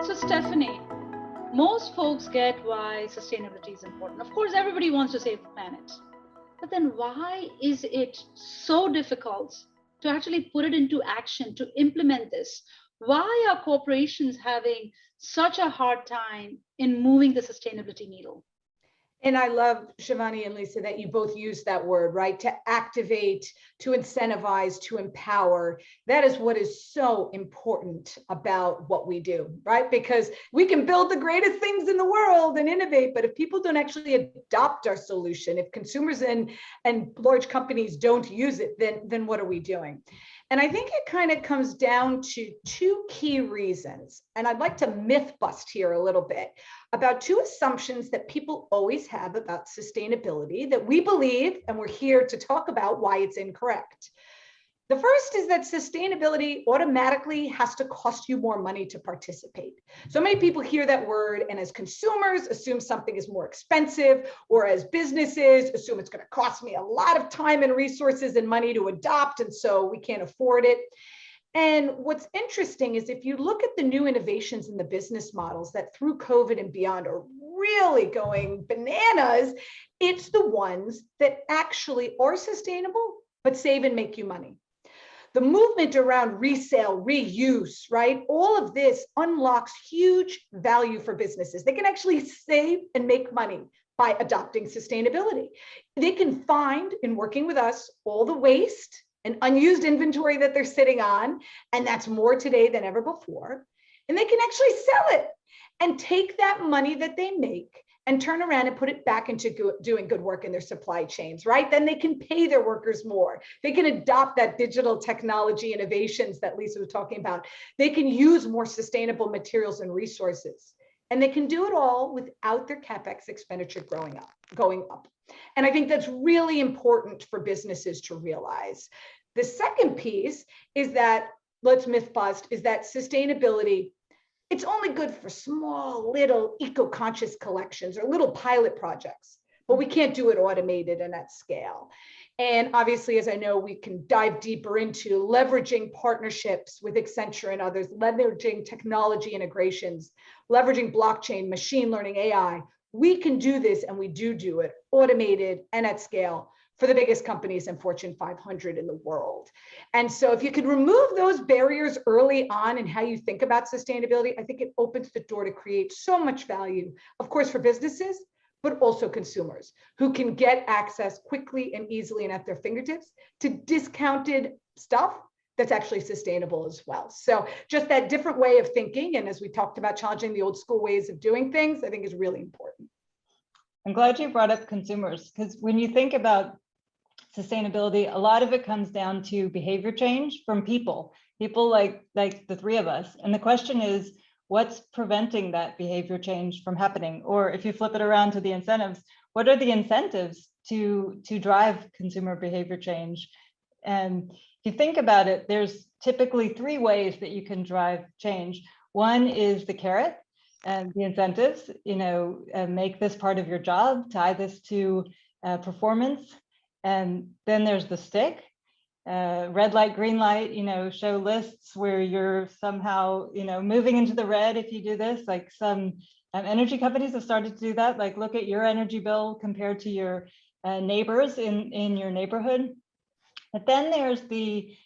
So, Stephanie, most folks get why sustainability is important. Of course, everybody wants to save the planet. But then why is it so difficult to actually put it into action, to implement this? Why are corporations having such a hard time in moving the sustainability needle? And I love, Shivani and Lisa, that you both use that word, right? To activate, to incentivize, to empower. That is what is so important about what we do, right? Because we can build the greatest things in the world and innovate, but if people don't actually adopt our solution, if consumers and large companies don't use it, then what are we doing? And I think it kind of comes down to two key reasons. And I'd like to myth bust here a little bit about two assumptions that people always have about sustainability that we believe, and we're here to talk about why it's incorrect. The first is that sustainability automatically has to cost you more money to participate. So many people hear that word and as consumers assume something is more expensive, or as businesses assume it's going to cost me a lot of time and resources and money to adopt, and so we can't afford it. And what's interesting is if you look at the new innovations in the business models that through COVID and beyond are really going bananas, it's the ones that actually are sustainable, but save and make you money. The movement around resale, reuse, right? All of this unlocks huge value for businesses. They can actually save and make money by adopting sustainability. They can find, in working with us, all the waste and unused inventory that they're sitting on, and that's more today than ever before. And they can actually sell it and take that money that they make and turn around and put it back into doing good work in their supply chains, right? Then they can pay their workers more. They can adopt that digital technology innovations that Lisa was talking about. They can use more sustainable materials and resources. And they can do it all without their CapEx expenditure going up. And I think that's really important for businesses to realize. The second piece is that, let's myth bust, is that sustainability, it's only good for small, little eco-conscious collections or little pilot projects, but we can't do it automated and at scale. And obviously, as I know, we can dive deeper into leveraging partnerships with Accenture and others, leveraging technology integrations, leveraging blockchain, machine learning, AI. We can do this, and we do it automated and at scale for the biggest companies in Fortune 500 in the world. And so if you could remove those barriers early on in how you think about sustainability, I think it opens the door to create so much value, of course, for businesses, but also consumers who can get access quickly and easily and at their fingertips to discounted stuff that's actually sustainable as well. So just that different way of thinking, and as we talked about, challenging the old school ways of doing things, I think is really important. I'm glad you brought up consumers, because when you think about sustainability, a lot of it comes down to behavior change from people like the three of us. And the question is, what's preventing that behavior change from happening? Or if you flip it around to the incentives, what are the incentives to drive consumer behavior change? And if you think about it, there's typically three ways that you can drive change. One is the carrot and the incentives, make this part of your job, tie this to performance. And then there's the stick, red light, green light, show lists where you're somehow, moving into the red if you do this. Like some energy companies have started to do that. Like look at your energy bill compared to your neighbors in your neighborhood. But then there's the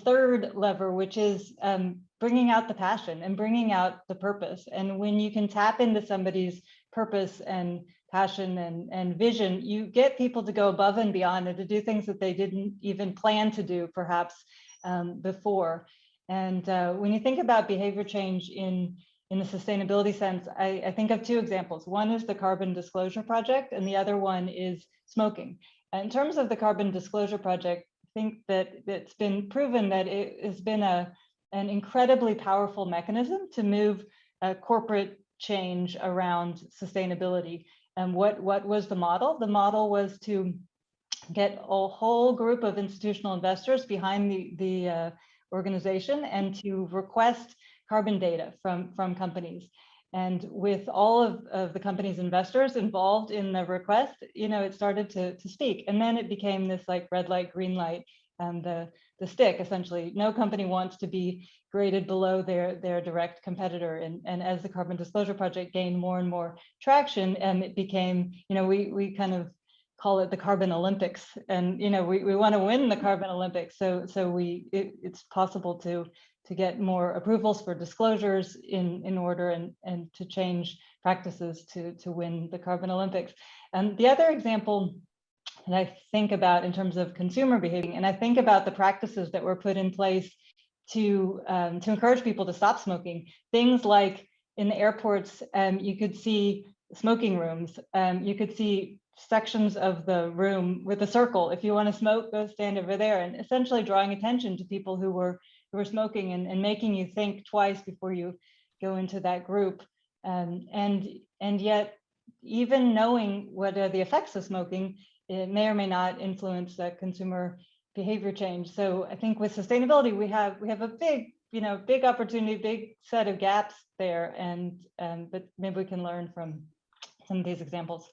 third lever, which is bringing out the passion and bringing out the purpose. And when you can tap into somebody's purpose and passion and vision, you get people to go above and beyond and to do things that they didn't even plan to do perhaps before. And when you think about behavior change in the sustainability sense, I think of two examples. One is the Carbon Disclosure Project, and the other one is smoking. In terms of the Carbon Disclosure Project, I think that it's been proven that it has been an incredibly powerful mechanism to move corporate change around sustainability. And what was the model? The model was to get a whole group of institutional investors behind the organization and to request carbon data from companies. And with all of the company's investors involved in the request, it started to speak. And then it became this like red light, green light, the the stick, essentially. No company wants to be graded below their direct competitor. And as the Carbon Disclosure Project gained more and more traction, it became, we kind of call it the Carbon Olympics. And we want to win the Carbon Olympics. So it's possible to get more approvals for disclosures in order and to change practices to win the Carbon Olympics. And the other example that I think about in terms of consumer behavior, and I think about the practices that were put in place to encourage people to stop smoking. Things like in the airports, you could see smoking rooms. You could see sections of the room with a circle. If you want to smoke, go stand over there, and essentially drawing attention to people who were smoking and making you think twice before you go into that group. And yet, even knowing what are the effects of smoking, it may or may not influence consumer behavior change. So I think with sustainability, we have a big opportunity, big set of gaps there, and but maybe we can learn from some of these examples.